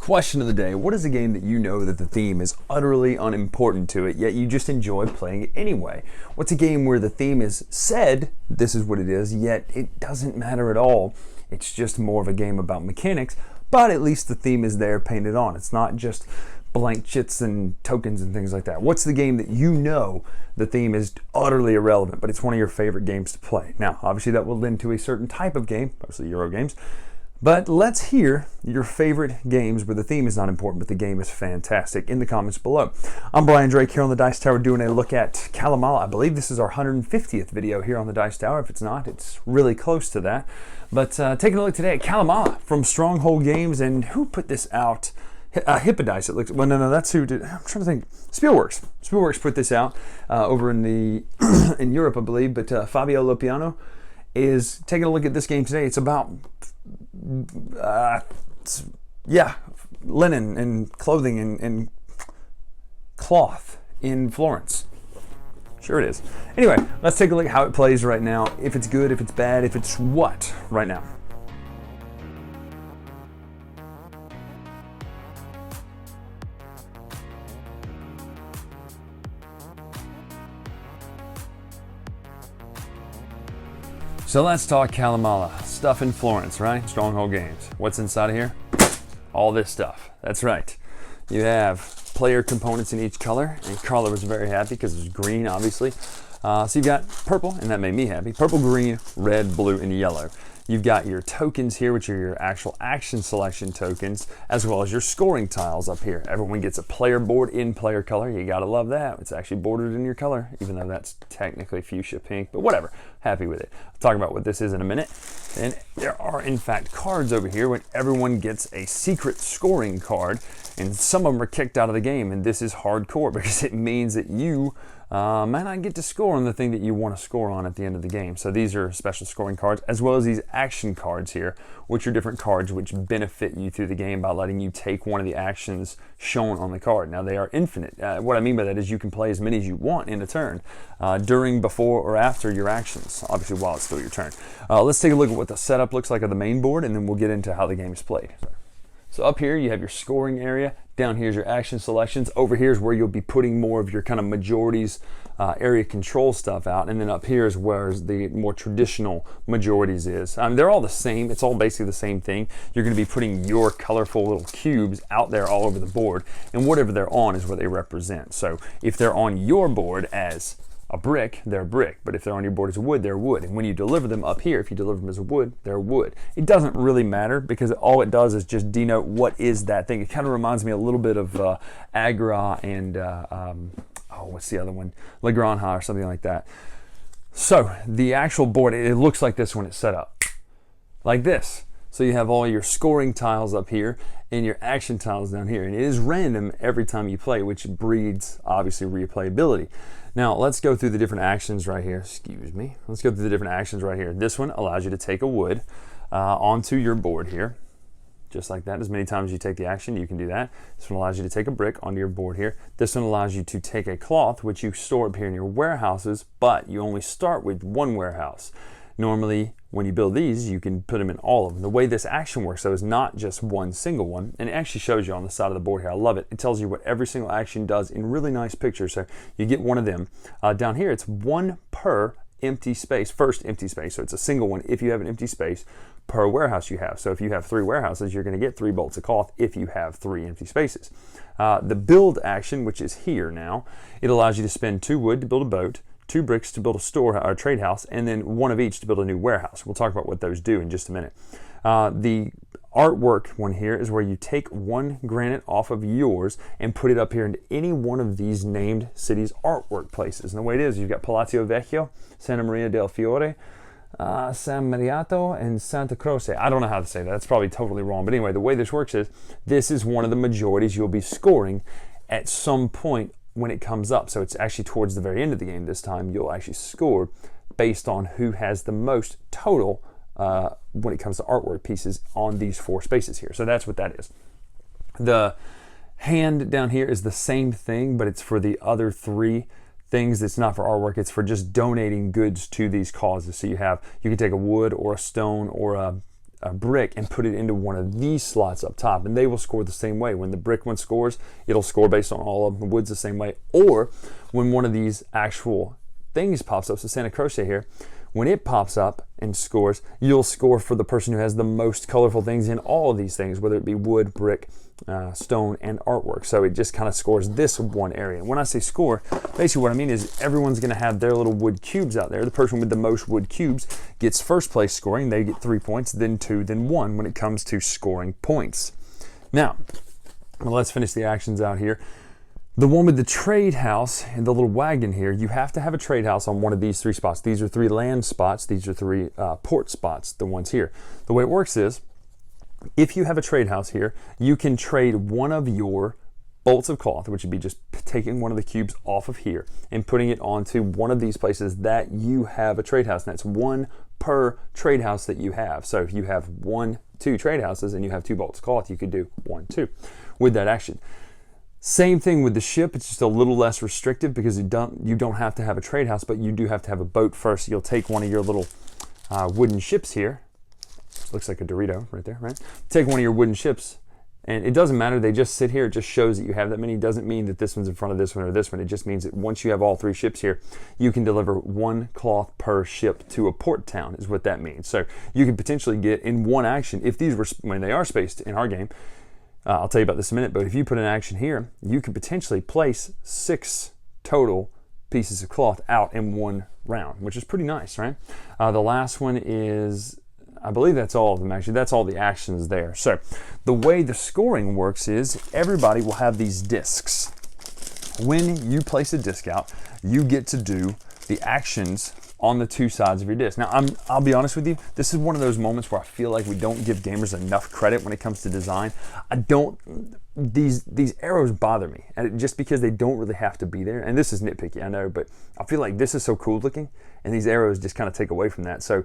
Question of the day: what is a game that you know that the theme is utterly unimportant to it, yet you just enjoy playing it anyway? What's a game where the theme is said, this is what it is, yet it doesn't matter at all? It's just more of a game about mechanics, but at least the theme is there painted on. It's not just blank chits and tokens and things like that. What's the game that you know the theme is utterly irrelevant, but it's one of your favorite games to play? Now, obviously that will lend to a certain type of game, mostly Euro games, but let's hear your favorite games where the theme is not important, but the game is fantastic in the comments below. I'm Brian Drake here on the Dice Tower doing a look at Kalevala. I believe this is our 150th video here on the Dice Tower. If it's not, it's really close to that. But taking a look today at Kalevala from Stronghold Games, and who put this out? Hippodice, it looks. Well, no, that's who did. I'm trying to think. Spielworxx. Spielworxx put this out over in the in Europe, I believe. But Fabio Lopiano is taking a look at this game today. It's about linen and clothing and cloth in Florence. Sure it is. Anyway, let's take a look at how it plays right now. If it's good, if it's bad, if it's what right now. So let's talk Kalevala. Stuff in Florence, right? Stronghold Games. What's inside of here? All this stuff. That's right. You have player components in each color, and Carla was very happy because it was green, obviously. So you've got purple, and that made me happy. Purple, green, red, blue, and yellow. You've got your tokens here, which are your actual action selection tokens, as well as your scoring tiles up here. Everyone gets a player board in player color. You gotta love that. It's actually bordered in your color, even though that's technically fuchsia pink, but whatever. Happy with it. I'll talk about what this is in a minute. And there are, in fact, cards over here when everyone gets a secret scoring card, and some of them are kicked out of the game, and this is hardcore because it means that you might not get to score on the thing that you want to score on at the end of the game. So these are special scoring cards, as well as these action cards here, which are different cards which benefit you through the game by letting you take one of the actions shown on the card. Now they are infinite. What I mean by that is you can play as many as you want in a turn, during, before, or after your actions, obviously while it's still your turn. Let's take a look at what the setup looks like of the main board, and then we'll get into how the game is played. So up here you have your scoring area. Down here's your action selections. Over here is where you'll be putting more of your kind of majorities, area control stuff out. And then up here is where the more traditional majorities is. They're all the same. It's all basically the same thing. You're going to be putting your colorful little cubes out there all over the board. And whatever they're on is what they represent. So if they're on your board as a brick, they're brick, but if they're on your board as wood, they're wood. And when you deliver them up here, if you deliver them as a wood, they're wood. It doesn't really matter because all it does is just denote what is that thing. It kind of reminds me a little bit of Agra and what's the other one? La Granja or something like that. So the actual board, it looks like this when it's set up, like this. So you have all your scoring tiles up here and your action tiles down here. And it is random every time you play, which breeds, obviously, replayability. Now, let's go through the different actions right here. Excuse me. Let's go through the different actions right here. This one allows you to take a wood onto your board here, just like that. As many times as you take the action, you can do that. This one allows you to take a brick onto your board here. This one allows you to take a cloth, which you store up here in your warehouses, but you only start with one warehouse. Normally, when you build these, you can put them in all of them. The way this action works, though, is not just one single one, and it actually shows you on the side of the board here. I love it. It tells you what every single action does in really nice pictures. So you get one of them. Down here, it's one per empty space, first empty space. So it's a single one if you have an empty space per warehouse you have. So if you have 3 warehouses, you're going to get 3 bolts of cloth if you have 3 empty spaces. The build action, which is here now, it allows you to spend 2 wood to build a boat, 2 bricks to build a store or a trade house, and then 1 of each to build a new warehouse. We'll talk about what those do in just a minute. The artwork one here is where you take 1 granite off of yours and put it up here into any one of these named cities' artwork places. And the way it is, you've got Palazzo Vecchio, Santa Maria del Fiore, San Mariato, and Santa Croce. I don't know how to say that. That's probably totally wrong. But anyway, the way this works is this is one of the majorities you'll be scoring at some point when it comes up. So it's actually towards the very end of the game this time. You'll actually score based on who has the most total when it comes to artwork pieces on these 4 spaces here. So that's what that is. The hand down here is the same thing, but it's for the other 3 things. It's not for artwork. It's for just donating goods to these causes. So you can take a wood or a stone or a a brick and put it into one of these slots up top, and they will score the same way. When the brick one scores, it'll score based on all of the woods the same way. Or when one of these actual things pops up, so Santa Crochet here, when it pops up and scores, you'll score for the person who has the most colorful things in all of these things, whether it be wood, brick, stone, and artwork. So it just kind of scores this one area. And when I say score, basically what I mean is everyone's going to have their little wood cubes out there. The person with the most wood cubes gets first place scoring. They get 3 points, then 2, then 1 when it comes to scoring points. Now, let's finish the actions out here. The one with the trade house and the little wagon here, you have to have a trade house on one of these 3 spots. These are 3 land spots. These are 3 port spots, the ones here. The way it works is, if you have a trade house here, you can trade one of your bolts of cloth, which would be just taking one of the cubes off of here and putting it onto one of these places that you have a trade house. And that's 1 per trade house that you have. So if you have 2 trade houses and you have 2 bolts of cloth, you could do 1, 2 with that action. Same thing with the ship. It's just a little less restrictive because you don't have to have a trade house, but you do have to have a boat first. You'll take one of your little wooden ships here. Looks like a Dorito right there, right? Take one of your wooden ships, and it doesn't matter. They just sit here. It just shows that you have that many. It doesn't mean that this one's in front of this one or this one. It just means that once you have all 3 ships here, you can deliver 1 cloth per ship to a port town, is what that means. So you could potentially get in one action, if these were, when they are spaced in our game, I'll tell you about this in a minute, but if you put an action here, you could potentially place 6 total pieces of cloth out in one round, which is pretty nice, right? The last one is, I believe that's all of them actually. That's all the actions there. So the way the scoring works is everybody will have these discs. When you place a disc out, you get to do the actions on the 2 sides of your disc. Now, I'll be honest with you, this is one of those moments where I feel like we don't give gamers enough credit when it comes to design. These arrows bother me, and just because they don't really have to be there. And this is nitpicky, I know, but I feel like this is so cool looking, and these arrows just kind of take away from that. So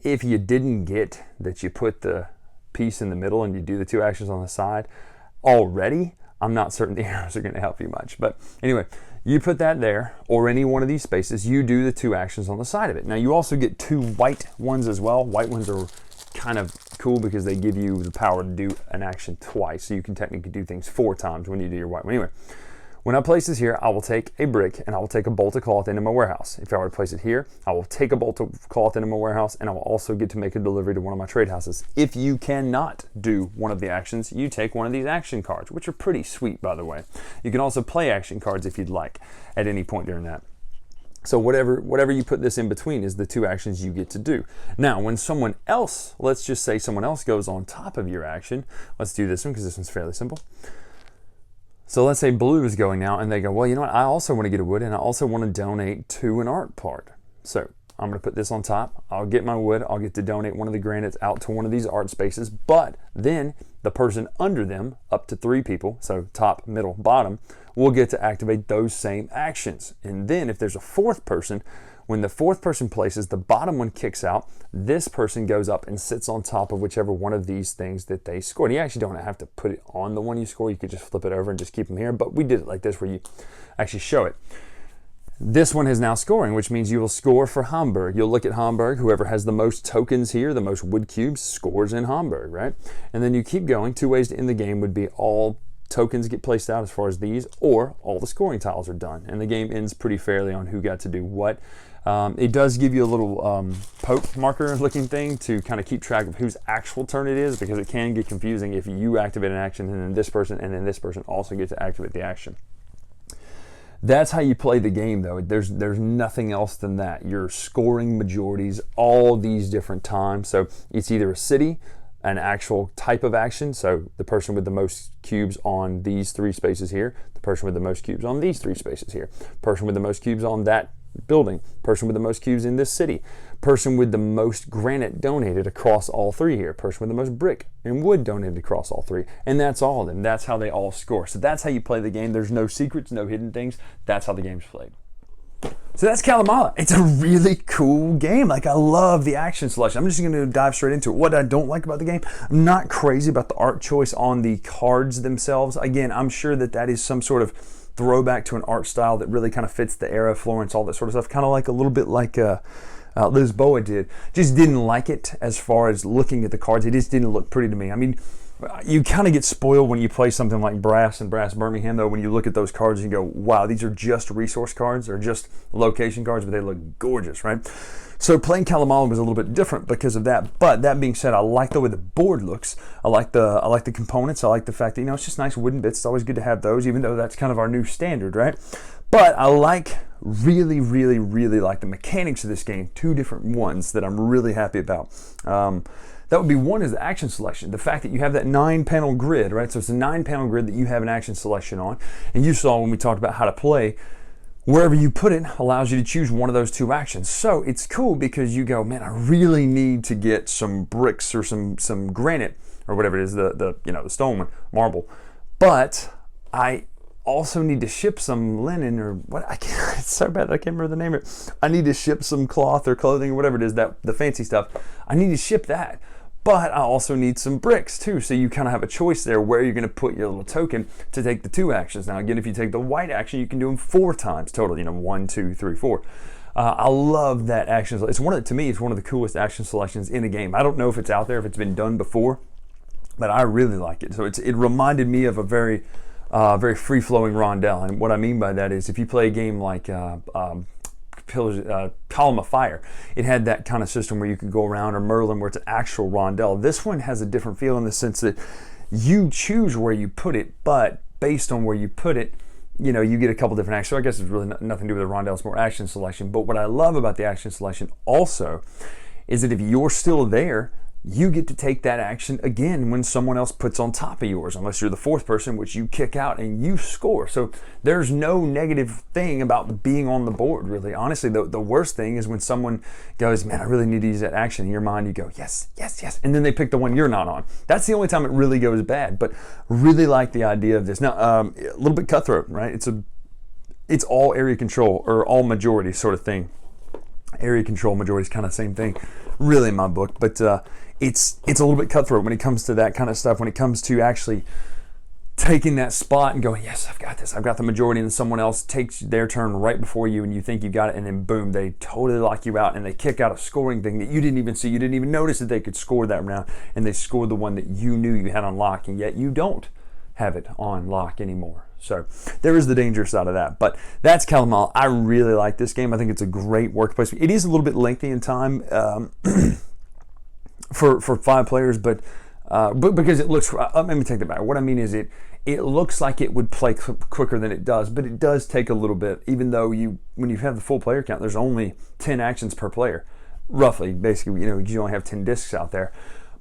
if you didn't get that you put the piece in the middle and you do the 2 actions on the side already, I'm not certain the arrows are going to help you much. But anyway, you put that there, or any one of these spaces, you do the 2 actions on the side of it. Now you also get 2 white ones as well. White ones are kind of cool because they give you the power to do an action twice. So you can technically do things 4 times when you do your white one. Anyway, when I place this here, I will take a brick and I will take a bolt of cloth into my warehouse. If I were to place it here, I will take a bolt of cloth into my warehouse, and I will also get to make a delivery to one of my trade houses. If you cannot do one of the actions, you take one of these action cards, which are pretty sweet, by the way. You can also play action cards if you'd like at any point during that. So whatever you put this in between is the 2 actions you get to do. Now, when someone else, let's just say someone else goes on top of your action. Let's do this one because this one's fairly simple. So let's say blue is going now, and they go, well, you know what? I also want to get a wood, and I also want to donate to an art part. So I'm going to put this on top. I'll get my wood. I'll get to donate one of the granites out to one of these art spaces. But then the person under them, up to 3 people, so top, middle, bottom, will get to activate those same actions. And then if there's a 4th person, when the 4th person places, the bottom one kicks out. This person goes up and sits on top of whichever one of these things that they scored. You actually don't have to put it on the one you score. You could just flip it over and just keep them here. But we did it like this where you actually show it. This one is now scoring, which means you will score for Hamburg. You'll look at Hamburg. Whoever has the most tokens here, the most wood cubes, scores in Hamburg, right? And then you keep going. 2 ways to end the game would be all tokens get placed out as far as these, or all the scoring tiles are done. And the game ends pretty fairly on who got to do what. It does give you a little poke marker looking thing to kind of keep track of whose actual turn it is, because it can get confusing if you activate an action and then this person also gets to activate the action. That's how you play the game, though. There's nothing else than that. You're scoring majorities all these different times. So it's either a city, an actual type of action, so the person with the most cubes on these 3 spaces here, the person with the most cubes on these 3 spaces here, person with the most cubes on that building, person with the most cubes in this city, person with the most granite donated across all 3 here, person with the most brick and wood donated across all 3, and that's all of them. That's how they all score. So that's how you play the game. There's no secrets, no hidden things. That's how the game's played. So that's Kalamala. It's a really cool game. Like, I love the action selection. I'm just going to dive straight into it. What I don't like about the game, I'm not crazy about the art choice on the cards themselves. Again, I'm sure that is some sort of throwback to an art style that really kind of fits the era of Florence, all that sort of stuff. Kind of like a little bit like Lisboa did. Just didn't like it as far as looking at the cards. It just didn't look pretty to me. I mean, you kind of get spoiled when you play something like Brass and Brass Birmingham, though, when you look at those cards and you go, wow, these are just resource cards or just location cards, but they look gorgeous, right? So playing Kalevala was a little bit different because of that. But that being said, I like the way the board looks. I like the components. I like the fact that, it's just nice wooden bits. It's always good to have those, even though that's kind of our new standard, right? But I really like the mechanics of this game. Two different ones that I'm really happy about. That would be one is the action selection. The fact that you have that 9-panel grid, right? So it's a 9-panel grid that you have an action selection on. And you saw when we talked about how to play, wherever you put it allows you to choose one of those two actions. So it's cool because you go, man, I really need to get some bricks or some granite or whatever it is, the stone one, marble. But I also need to ship some linen or what, it's so bad that I can't remember the name of it. I need to ship some cloth or clothing or whatever it is, that the fancy stuff. I need to ship that. But I also need some bricks too, so you kind of have a choice there where you're going to put your little token to take the two actions. Now again, if you take the white action, you can do them 4 times total, 1, 2, 3, 4. I love that action. To me, it's one of the coolest action selections in the game. I don't know if it's out there, if it's been done before, but I really like it. So it reminded me of a very free-flowing rondel. And what I mean by that is if you play a game like Column of Fire, it had that kind of system where you could go around, or Merlin where it's an actual rondel. This one has a different feel in the sense that you choose where you put it, but based on where you put it, you get a couple different actions. So I guess it's really nothing to do with the rondel, it's more action selection. But what I love about the action selection also is that if you're still there, you get to take that action again when someone else puts on top of yours, unless you're the 4th person, which you kick out and you score. So there's no negative thing about being on the board, really. Honestly, the worst thing is when someone goes, man, I really need to use that action. In your mind, you go, yes, yes, yes. And then they pick the one you're not on. That's the only time it really goes bad. But really like the idea of this. Now, a little bit cutthroat, right? It's all area control or all majority sort of thing. Area control, majority is kind of the same thing, really, in my book. But it's a little bit cutthroat when it comes to that kind of stuff, when it comes to actually taking that spot and going, yes, I've got this, I've got the majority, and then someone else takes their turn right before you and you think you got it, and then boom, they totally lock you out and they kick out a scoring thing that you didn't even see. You didn't even notice that they could score that round, and they scored the one that you knew you had on lock, and yet you don't have it on lock anymore. So there is the dangerous side of that. But that's Kalevala. I really like this game. I think it's a great workplace. It is a little bit lengthy in time for 5 players, but because it looks, let me take that back. What I mean is it looks like it would play quicker than it does, but it does take a little bit, even though when you have the full player count, there's only 10 actions per player, roughly, basically, you only have 10 discs out there.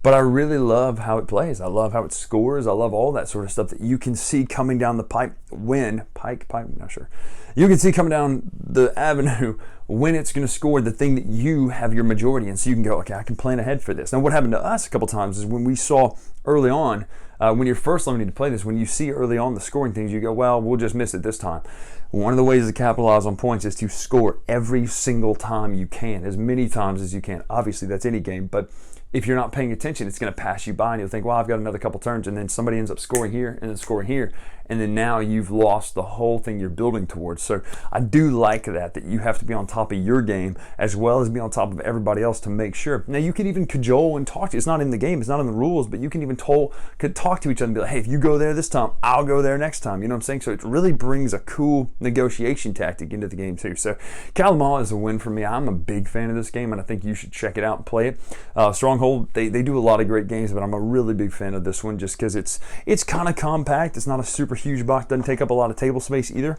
But I really love how it plays. I love how it scores. I love all that sort of stuff that you can see coming down the pipe pipe, not sure. You can see coming down the avenue when it's going to score the thing that you have your majority in. So you can go, okay, I can plan ahead for this. Now what happened to us a couple times is when we saw early on, when you're first learning to play this, when you see early on the scoring things, you go, well, we'll just miss it this time. One of the ways to capitalize on points is to score every single time you can, as many times as you can. Obviously, that's any game, but if you're not paying attention, it's going to pass you by and you'll think, well, I've got another couple turns, and then somebody ends up scoring here and then scoring here, and then now you've lost the whole thing you're building towards. So I do like that you have to be on top of your game as well as be on top of everybody else to make sure. Now you can even cajole and talk to, it's not in the game, it's not in the rules, but you can even talk to each other and be like, hey, if you go there this time, I'll go there next time. You know what I'm saying? So it really brings a cool negotiation tactic into the game too. So Kalevala is a win for me. I'm a big fan of this game, and I think you should check it out and play it. Stronghold, they do a lot of great games, but I'm a really big fan of this one just because it's kind of compact. It's not a super huge box, doesn't take up a lot of table space either,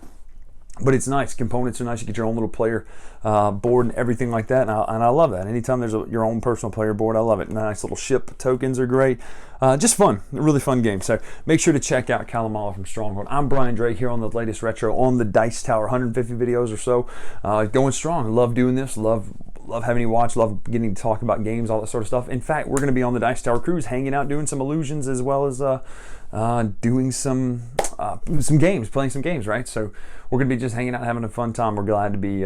but it's nice. Components are nice. You get your own little player board and everything like that, and I love that. Anytime there's your own personal player board, I love it. Nice little ship tokens are great. Just fun, a really fun game. So make sure to check out Kalevala from Stronghold. I'm Brian Drake here on the latest retro on the Dice Tower, 150 videos or so, going strong. Love doing this. Love having you watch, love getting to talk about games, all that sort of stuff. In fact, we're going to be on the Dice Tower cruise, hanging out, doing some illusions, as well as doing some games, playing some games, right? So we're going to be just hanging out, having a fun time. We're glad to be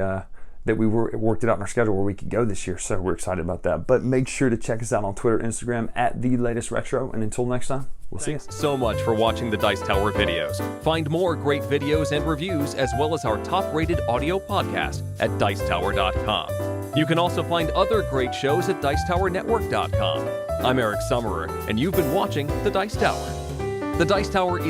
that we worked it out in our schedule where we could go this year. So we're excited about that. But make sure to check us out on Twitter, Instagram at The Latest Retro. And until next time, we'll see you. Thanks so much for watching the Dice Tower videos. Find more great videos and reviews as well as our top-rated audio podcast at Dicetower.com. You can also find other great shows at Dicetowernetwork.com. I'm Eric Summerer, and you've been watching The Dice Tower. The Dice Tower is